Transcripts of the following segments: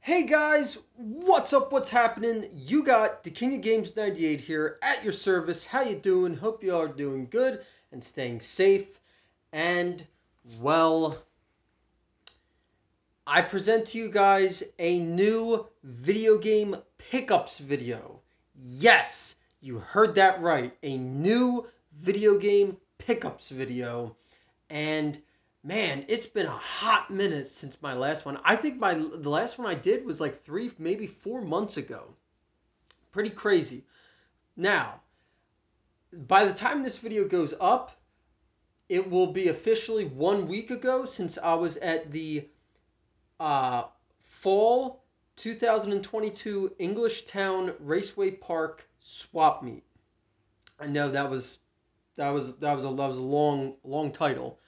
Hey guys, what's up? What's happening? You got the King of Games 98 here at your service. How you doing? Hope you are doing good and staying safe. And well, I present to you guys a new video game pickups video. Yes, you heard that right. A new video game pickups video. And man, it's been a hot minute since my last one. I think the last one I did was like 3, maybe 4 months ago. Pretty crazy. Now, by the time this video goes up, it will be officially 1 week ago since I was at the fall 2022 Englishtown Raceway Park swap meet. I know that was a long title,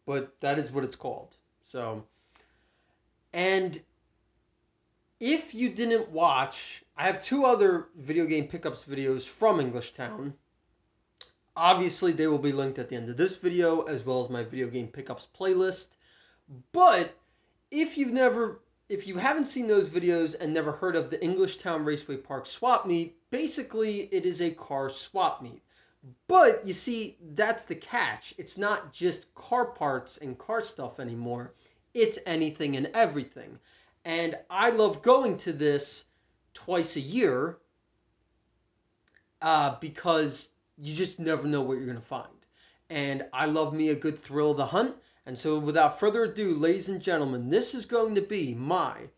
but that is what it's called. So, and if you didn't watch, I have 2 other video game pickups videos from Englishtown. Obviously, they will be linked at the end of this video, as well as my video game pickups playlist. But if you haven't seen those videos and never heard of the Englishtown Raceway Park swap meet, basically it is a car swap meet. But you see, that's the catch. It's not just car parts and car stuff anymore. It's anything and everything. And I love going to this twice a year because you just never know what you're going to find. And I love me a good thrill of the hunt. And so without further ado, ladies and gentlemen, this is going to be my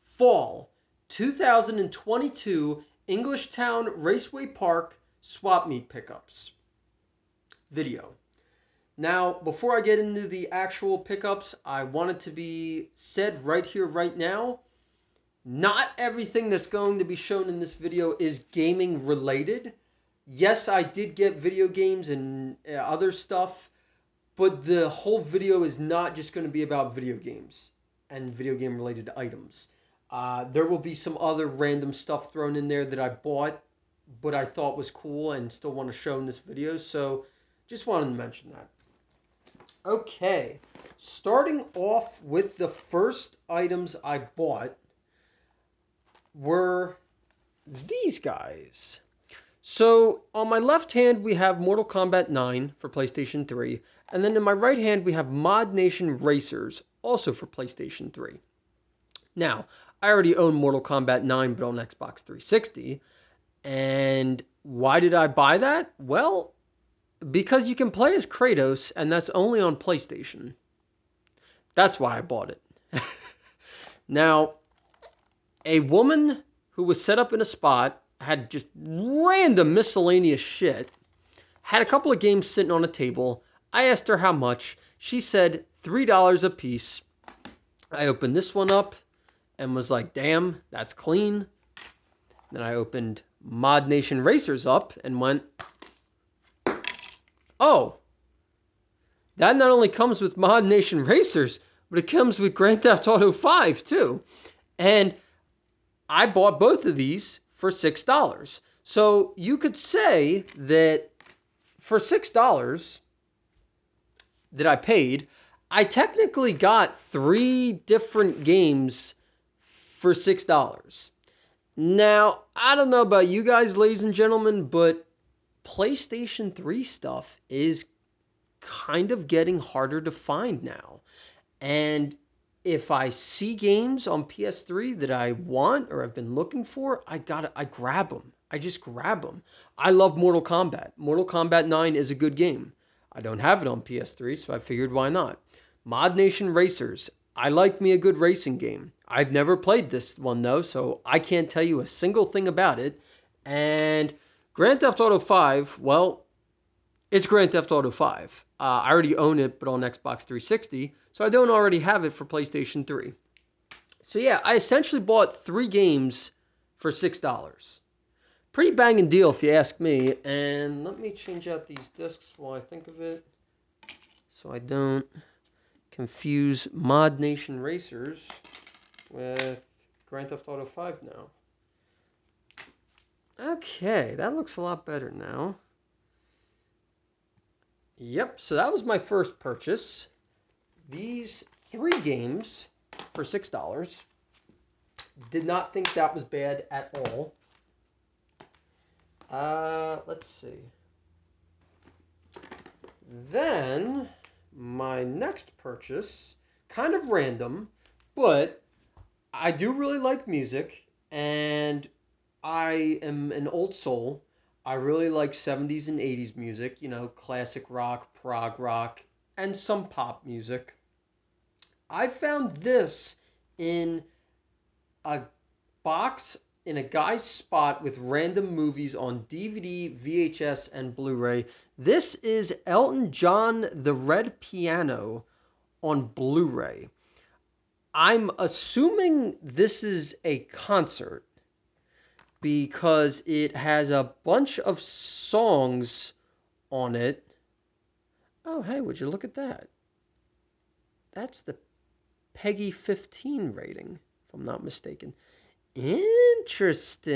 fall 2022 Englishtown Raceway Park swap meet pickups video. Now, before I get into the actual pickups, I want it to be said right here, right now, not everything that's going to be shown in this video is gaming related. Yes, I did get video games and other stuff, but the whole video is not just going to be about video games and video game related items. There will be some other random stuff thrown in there that I bought, but I thought was cool and still want to show in this video. So just wanted to mention that. Okay, starting off with the first items I bought were these guys. So on my left hand, we have Mortal Kombat 9 for PlayStation 3. And then in my right hand, we have Mod Nation Racers, also for PlayStation 3. Now, I already own Mortal Kombat 9, but on Xbox 360. And why did I buy that? Well, because you can play as Kratos, and that's only on PlayStation. That's why I bought it. Now, a woman who was set up in a spot, had just random miscellaneous shit, had a couple of games sitting on a table. I asked her how much. She said $3 a piece. I opened this one up and was like, damn, that's clean. Then I opened Mod Nation Racers up and went, oh, that not only comes with Mod Nation Racers, but it comes with Grand Theft Auto 5 too. And I bought both of these for $6. So you could say that for $6 that I paid, I technically got 3 different games for $6. Now, I don't know about you guys, ladies and gentlemen, but PlayStation 3 stuff is kind of getting harder to find now. And if I see games on PS3 that I want or have been looking for, I grab them. I just grab them. I love Mortal Kombat. Mortal Kombat 9 is a good game. I don't have it on PS3, so I figured why not. Mod Nation Racers. I like me a good racing game. I've never played this one though, so I can't tell you a single thing about it. And Grand Theft Auto 5, well, it's Grand Theft Auto 5. I already own it, but on Xbox 360, so I don't already have it for PlayStation 3. So yeah, I essentially bought 3 games for $6. Pretty banging deal if you ask me. And let me change out these discs while I think of it, so I don't confuse Mod Nation Racers with Grand Theft Auto 5 now. Okay, that looks a lot better now. Yep, so that was my first purchase. These 3 games for $6. Did not think that was bad at all. Let's see. Then, my next purchase, kind of random, but I do really like music, and I am an old soul. I really like 70s and 80s music, classic rock, prog rock, and some pop music. I found this in a box in a guy's spot with random movies on DVD, VHS, and Blu-ray. This is Elton John, The Red Piano on Blu-ray. I'm assuming this is a concert because it has a bunch of songs on it. Oh, hey, would you look at that? That's the Peggy 15 rating, if I'm not mistaken. Interesting.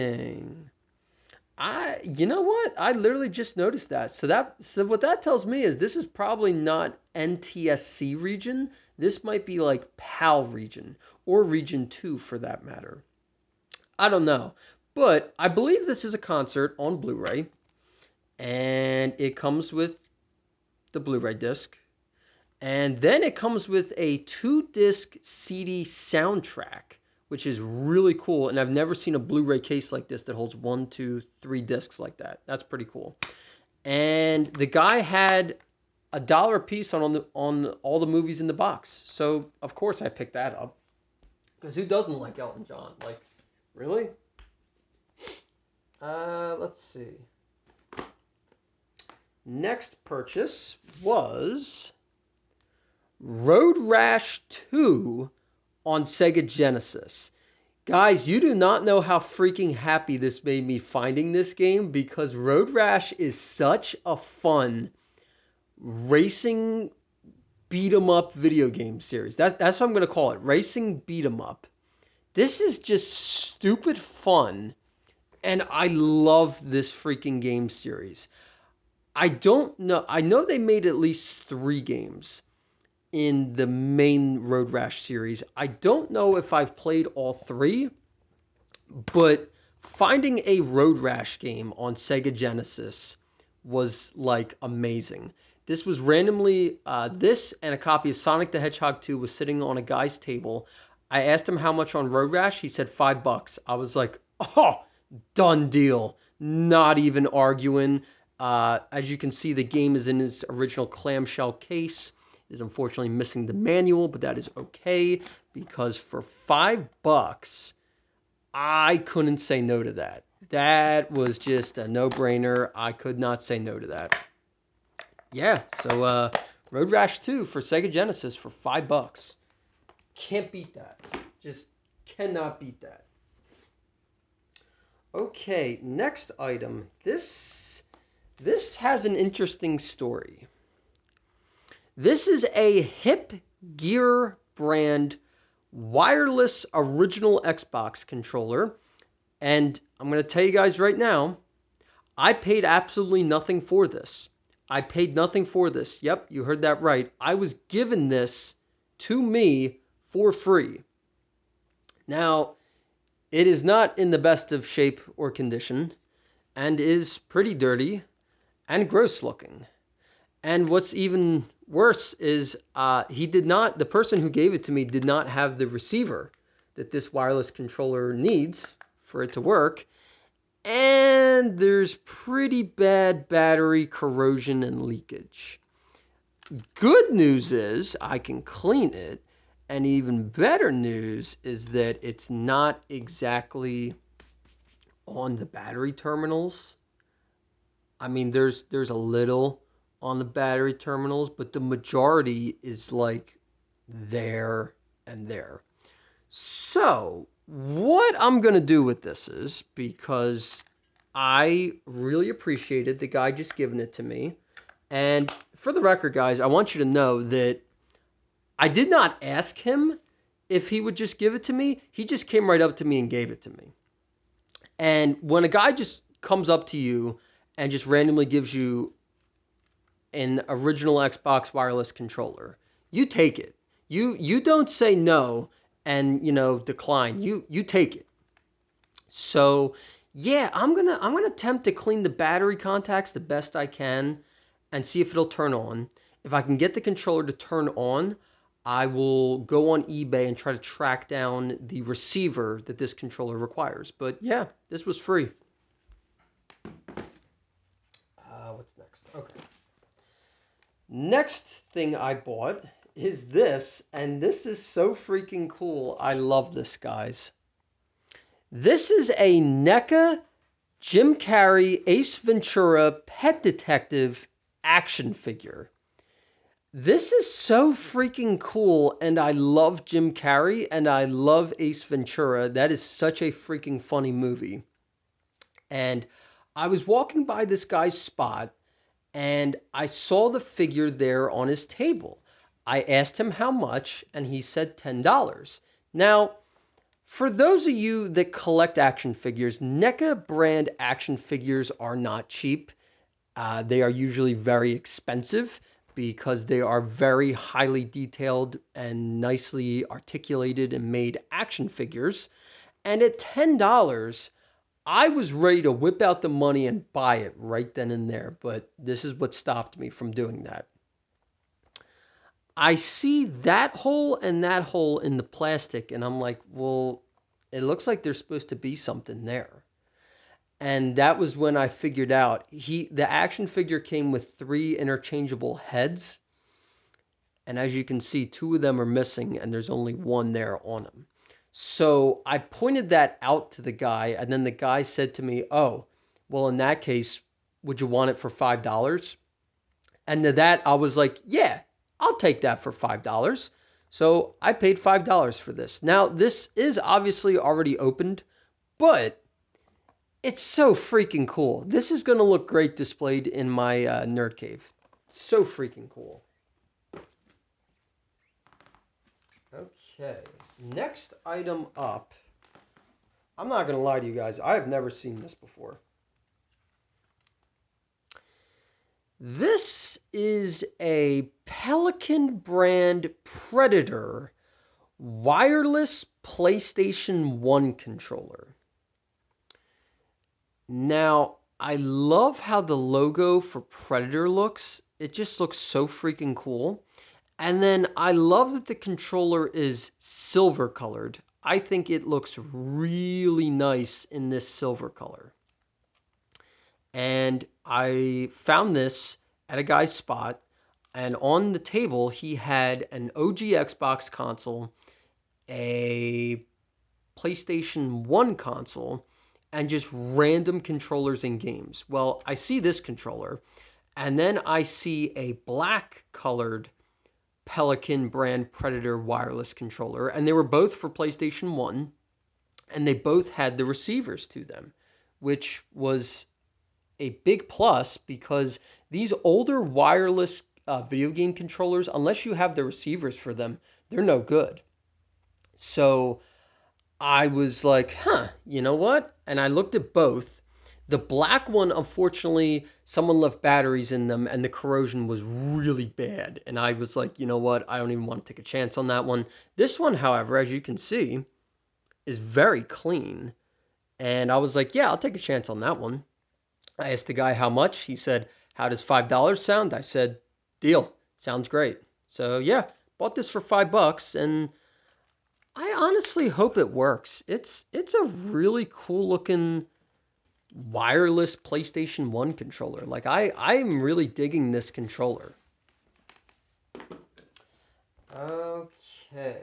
You know what? I literally just noticed that. So what that tells me is this is probably not NTSC region. This might be like PAL region or region 2 for that matter. I don't know. But I believe this is a concert on Blu-ray, and it comes with the Blu-ray disc. And then it comes with a 2-disc CD soundtrack, which is really cool. And I've never seen a Blu-ray case like this that holds 1, 2, 3 discs like that. That's pretty cool. And the guy had $1 a piece on all the movies in the box. So, of course, I picked that up. Because who doesn't like Elton John? Like, really? Let's see. Next purchase was Road Rash 2 on Sega Genesis. Guys, you do not know how freaking happy this made me finding this game, because Road Rash is such a fun racing beat 'em up video game series. That's what I'm going to call it. Racing beat 'em up. This is just stupid fun, and I love this freaking game series. I don't know. I know they made at least 3 games in the main Road Rash series. I don't know if I've played all 3, but finding a Road Rash game on Sega Genesis was like amazing. This was randomly, this and a copy of Sonic the Hedgehog 2 was sitting on a guy's table. I asked him how much on Road Rash. He said $5. I was like, oh, done deal. Not even arguing. As you can see, the game is in its original clamshell case. It is unfortunately missing the manual, but that is okay, because for $5, I couldn't say no to that. That was just a no-brainer. I could not say no to that. Yeah, so Road Rash 2 for Sega Genesis for $5. Can't beat that. Just cannot beat that. Okay, next item. This has an interesting story. This is a Hip Gear brand wireless original Xbox controller. And I'm going to tell you guys right now, I paid absolutely nothing for this. I paid nothing for this. Yep, you heard that right. I was given this to me for free. Now, it is not in the best of shape or condition, and is pretty dirty and gross looking. And what's even worse is the person who gave it to me did not have the receiver that this wireless controller needs for it to work. And there's pretty bad battery corrosion and leakage. Good news is I can clean it. And even better news is that it's not exactly on the battery terminals. I mean, there's a little on the battery terminals, but the majority is like there and there. So what I'm going to do with this is, because I really appreciated the guy just giving it to me. And for the record, guys, I want you to know that I did not ask him if he would just give it to me. He just came right up to me and gave it to me. And when a guy just comes up to you and just randomly gives you an original Xbox wireless controller, you take it. You don't say no and, decline. You take it. So, yeah, I'm gonna attempt to clean the battery contacts the best I can and see if it'll turn on. If I can get the controller to turn on, I will go on eBay and try to track down the receiver that this controller requires. But yeah, this was free. What's next? Okay. Next thing I bought is this, and this is so freaking cool. I love this, guys. This is a NECA Jim Carrey Ace Ventura Pet Detective action figure. This is so freaking cool, and I love Jim Carrey, and I love Ace Ventura. That is such a freaking funny movie. And I was walking by this guy's spot, and I saw the figure there on his table. I asked him how much, and he said $10. Now, for those of you that collect action figures, NECA brand action figures are not cheap. They are usually very expensive because they are very highly detailed and nicely articulated and made action figures. And at $10, I was ready to whip out the money and buy it right then and there, but this is what stopped me from doing that. I see that hole and that hole in the plastic, and I'm like, well, it looks like there's supposed to be something there. And that was when I figured out the action figure came with 3 interchangeable heads. And as you can see, 2 of them are missing, and there's only 1 there on them. So I pointed that out to the guy, and then the guy said to me, oh, well, in that case, would you want it for $5? And to that, I was like, yeah, I'll take that for $5. So I paid $5 for this. Now, this is obviously already opened, but it's so freaking cool. This is going to look great displayed in my nerd cave. So freaking cool. Okay, next item up. I'm not going to lie to you guys. I have never seen this before. This is a Pelican brand Predator wireless PlayStation 1 controller. Now, I love how the logo for Predator looks. It just looks so freaking cool. And then I love that the controller is silver colored. I think it looks really nice in this silver color. And I found this at a guy's spot, and on the table he had an OG Xbox console, a PlayStation 1 console, and just random controllers and games. Well, I see this controller, and then I see a black colored Pelican brand Predator wireless controller, and they were both for PlayStation 1, and they both had the receivers to them, which was a big plus because these older wireless video game controllers, unless you have the receivers for them, they're no good. So I was like, you know what? And I looked at both. The black one, unfortunately, someone left batteries in them and the corrosion was really bad. And I was like, you know what? I don't even want to take a chance on that one. This one, however, as you can see, is very clean. And I was like, yeah, I'll take a chance on that one. I asked the guy how much. He said, how does $5 sound? I said, deal. Sounds great. So yeah, bought this for $5, and I honestly hope it works. It's a really cool looking wireless PlayStation 1 controller. Like I'm really digging this controller. Okay.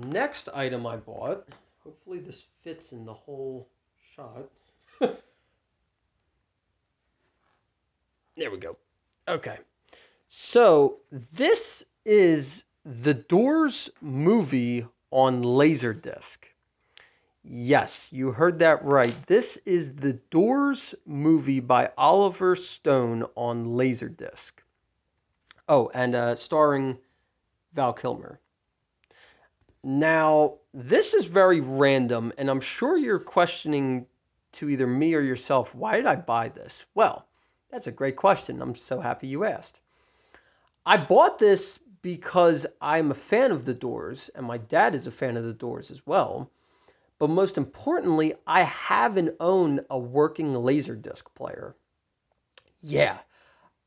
Next item I bought. Hopefully this fits in the whole shot. There we go. Okay. So this is the Doors movie on LaserDisc. Yes, you heard that right. This is the Doors movie by Oliver Stone on LaserDisc. Oh, and starring Val Kilmer. Now, this is very random, and I'm sure you're questioning to either me or yourself, why did I buy this? Well, that's a great question. I'm so happy you asked. I bought this because I'm a fan of the Doors, and my dad is a fan of the Doors as well. But most importantly, I have and own a working LaserDisc player. Yeah,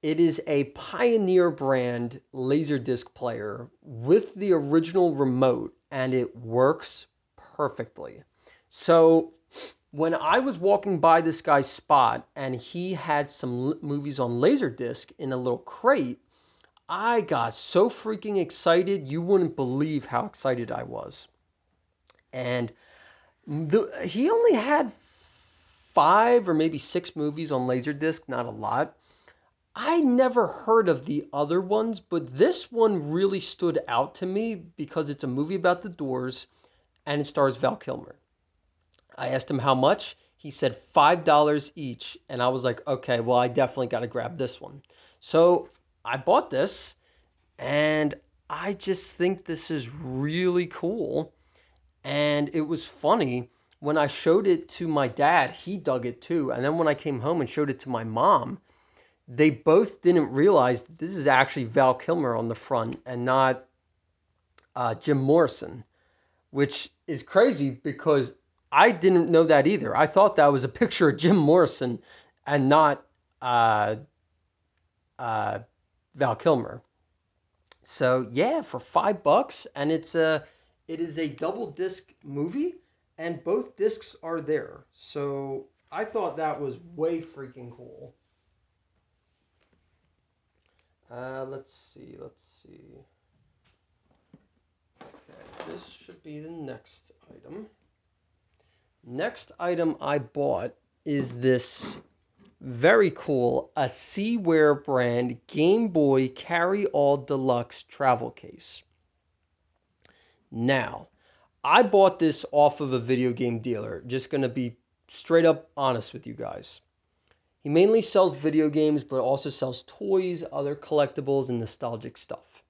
it is a Pioneer brand LaserDisc player with the original remote, and it works perfectly. So when I was walking by this guy's spot and he had some movies on LaserDisc in a little crate, I got so freaking excited. You wouldn't believe how excited I was. And he only had 5 or maybe 6 movies on LaserDisc, not a lot. I never heard of the other ones, but this one really stood out to me because it's a movie about the Doors and it stars Val Kilmer. I asked him how much. He said $5 each. And I was like, okay, well, I definitely got to grab this one. So I bought this and I just think this is really cool. And it was funny when I showed it to my dad, he dug it too. And then when I came home and showed it to my mom, they both didn't realize that this is actually Val Kilmer on the front and not Jim Morrison, which is crazy because I didn't know that either. I thought that was a picture of Jim Morrison and not Val Kilmer. So yeah, for $5, and it is a double disc movie, and both discs are there. So I thought that was way freaking cool. Let's see. Okay, this should be the next item. Next item I bought is this very cool Seaware brand Game Boy Carry All Deluxe travel case. Now, I bought this off of a video game dealer. Just going to be straight up honest with you guys. He mainly sells video games, but also sells toys, other collectibles, and nostalgic stuff.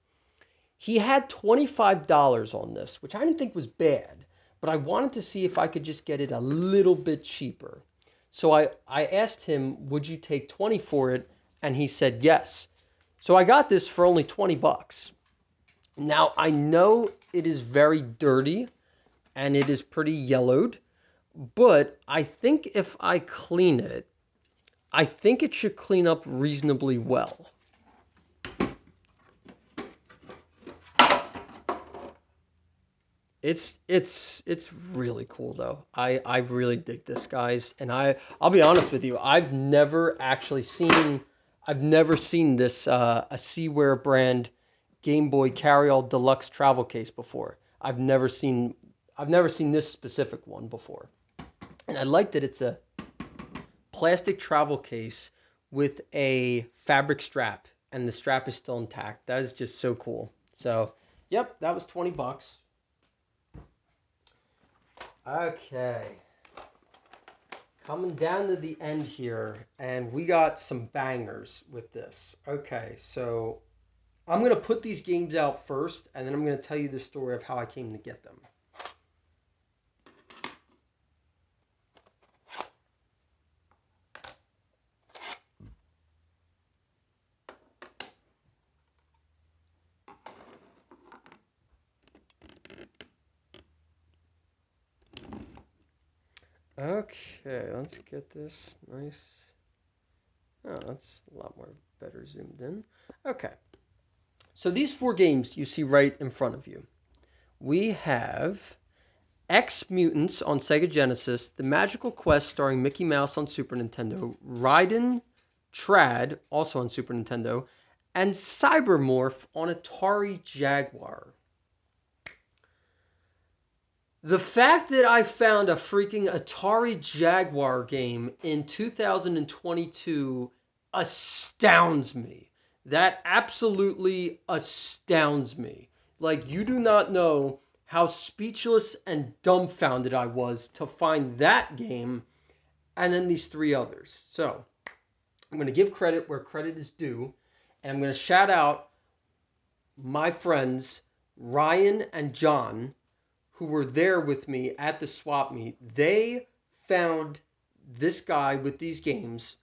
He had $25 on this, which I didn't think was bad, but I wanted to see if I could just get it a little bit cheaper. So I asked him, would you take 20 for it? And he said yes. So I got this for only 20 bucks. Now, I know it is very dirty and it is pretty yellowed, but I think if I clean it, I think it should clean up reasonably well. It's really cool though. I really dig this, guys, and I'll be honest with you. I've never seen this a Seaware brand Game Boy Carry All Deluxe travel case before. I've never seen this specific one before, and I like that it's a plastic travel case with a fabric strap, and the strap is still intact. That is just so cool. So, yep, that was 20 bucks. Okay. Coming down to the end here, and we got some bangers with this. Okay, so I'm going to put these games out first, and then I'm going to tell you the story of how I came to get them. Okay, let's get this nice. Oh, that's a lot more better zoomed in. Okay. So these 4 games you see right in front of you. We have Ex-Mutants on Sega Genesis, The Magical Quest starring Mickey Mouse on Super Nintendo, Raiden Trad also on Super Nintendo, and Cybermorph on Atari Jaguar. The fact that I found a freaking Atari Jaguar game in 2022 astounds me. That absolutely astounds me. Like, you do not know how speechless and dumbfounded I was to find that game and then these 3 others. So, I'm going to give credit where credit is due, and I'm going to shout out my friends Ryan and John, who were there with me at the swap meet. They found this guy with these games,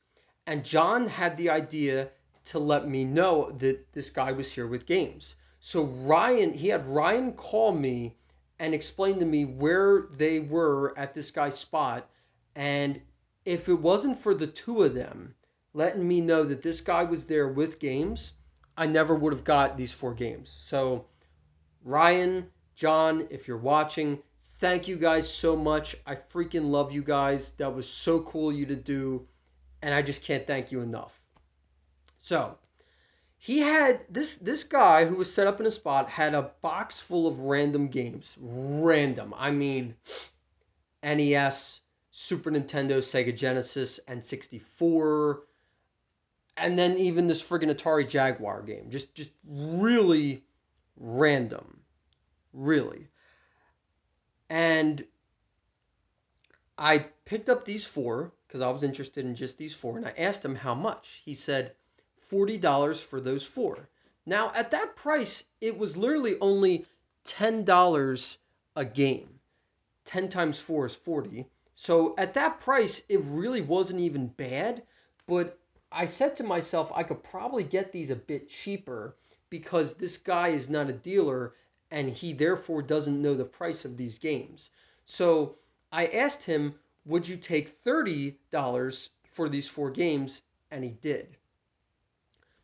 and John had the idea to let me know that this guy was here with games. So he had Ryan call me and explain to me where they were at this guy's spot. And if it wasn't for the two of them letting me know that this guy was there with games, I never would have got these 4 games. So Ryan, John, if you're watching, thank you guys so much. I freaking love you guys. That was so cool of you to do. And I just can't thank you enough. So he had this guy who was set up in a spot had a box full of random games. Random. I mean NES, Super Nintendo, Sega Genesis, and 64. And then even this friggin' Atari Jaguar game. Just really random. Really. And I picked up these 4 because I was interested in just these 4. And I asked him how much. He said $40 for those 4. Now, at that price, it was literally only $10 a game. 10 times 4 is 40. So at that price, it really wasn't even bad. But I said to myself, I could probably get these a bit cheaper because this guy is not a dealer and he therefore doesn't know the price of these games. So I asked him, would you take $30 for these 4 games? And he did.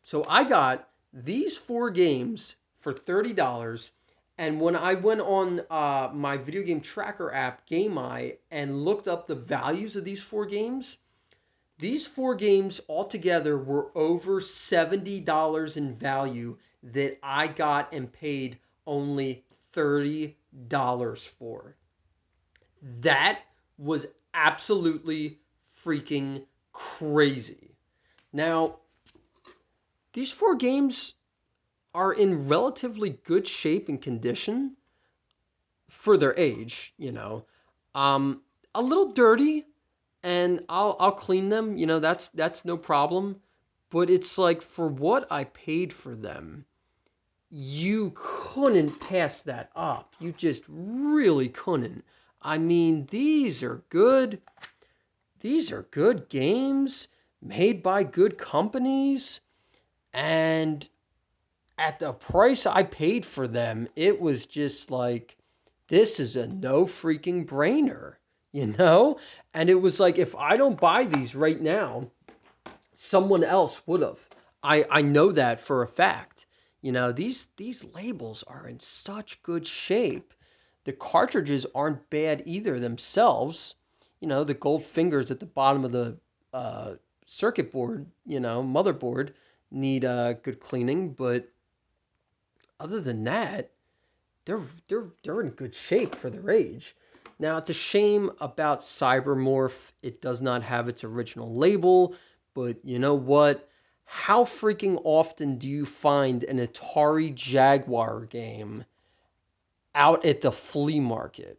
So I got these 4 games for $30. And when I went on my video game tracker app, GameEye, and looked up the values of these 4 games, these 4 games altogether were over $70 in value that I got and paid only $30 for. That was absolutely freaking crazy. Now, these 4 games are in relatively good shape and condition for their age, you know. A little dirty, and I'll clean them, you know, that's no problem. But it's like for what I paid for them, you couldn't pass that up. You just really couldn't. I mean, these are good. These are good games made by good companies, and at the price I paid for them, it was just like, this is a no freaking brainer, you know? And it was like, if I don't buy these right now, someone else would have. I know that for a fact. You know, these labels are in such good shape. The cartridges aren't bad either themselves. You know, the gold fingers at the bottom of the circuit board, you know, motherboard, need good cleaning, but other than that, they're in good shape for their age. Now, it's a shame about Cybermorph. It does not have its original label, but you know what? How freaking often do you find an Atari Jaguar game out at the flea market?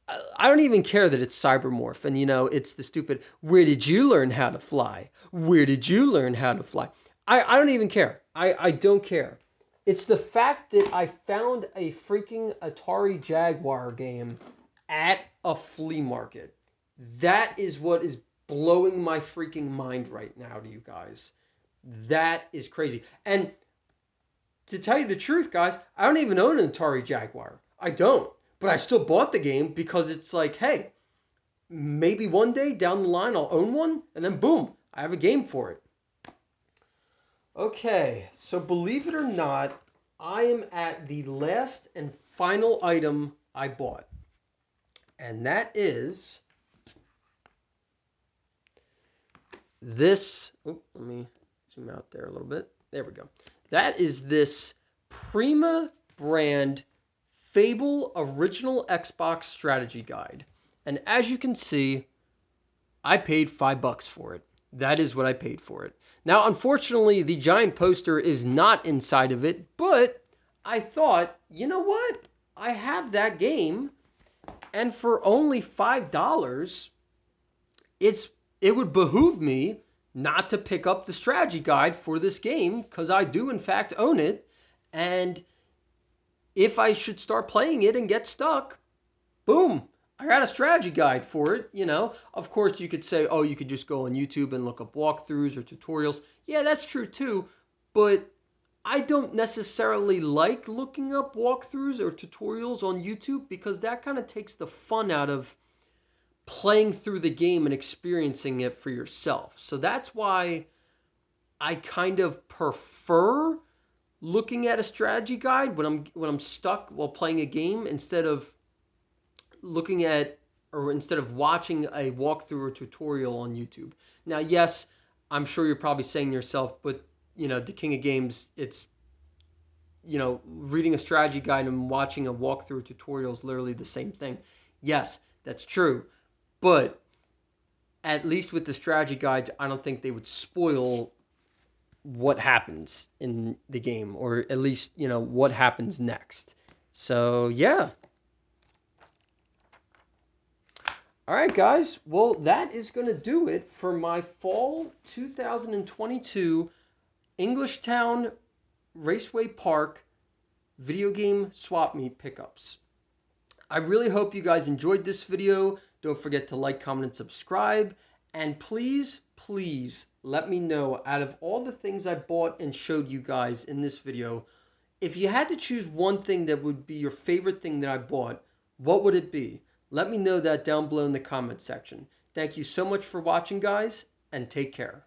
I don't even care that it's Cybermorph, and you know, it's the stupid, where did you learn how to fly? Where did you learn how to fly? I don't even care. I don't care. It's the fact that I found a freaking Atari Jaguar game at a flea market. That is what is blowing my freaking mind right now to you guys. That is crazy. And to tell you the truth, guys, I don't even own an Atari Jaguar. I don't. But I still bought the game because it's like, hey, maybe one day down the line I'll own one, and then boom, I have a game for it. Okay, so believe it or not, I am at the last and final item I bought. And that is this. Oh, let me zoom out there a little bit. There we go. That is this Prima brand Fable Original Xbox Strategy Guide. And as you can see, I paid $5 for it. That is what I paid for it. Now, unfortunately, the giant poster is not inside of it, but I thought, you know what? I have that game, and for only $5, it would behoove me not to pick up the strategy guide for this game, because I do in fact own it, and if I should start playing it and get stuck, boom, I got a strategy guide for it, you know. Of course, you could say, oh, you could just go on YouTube and look up walkthroughs or tutorials. Yeah, that's true too, but I don't necessarily like looking up walkthroughs or tutorials on YouTube because that kind of takes the fun out of playing through the game and experiencing it for yourself. So that's why I kind of prefer looking at a strategy guide when I'm stuck while playing a game instead of looking at or instead of watching a walkthrough or tutorial on YouTube. Now, yes, I'm sure you're probably saying to yourself, but the King of Games, it's reading a strategy guide and watching a walkthrough tutorial is literally the same thing. Yes, that's true. But at least with the strategy guides, I don't think they would spoil what happens in the game, or at least, what happens next. So, yeah. All right, guys. Well, that is going to do it for my fall 2022 Englishtown Raceway Park video game swap meet pickups. I really hope you guys enjoyed this video. Don't forget to like, comment, and subscribe. And please, please let me know, out of all the things I bought and showed you guys in this video, if you had to choose one thing that would be your favorite thing that I bought, what would it be? Let me know that down below in the comment section. Thank you so much for watching, guys, and take care.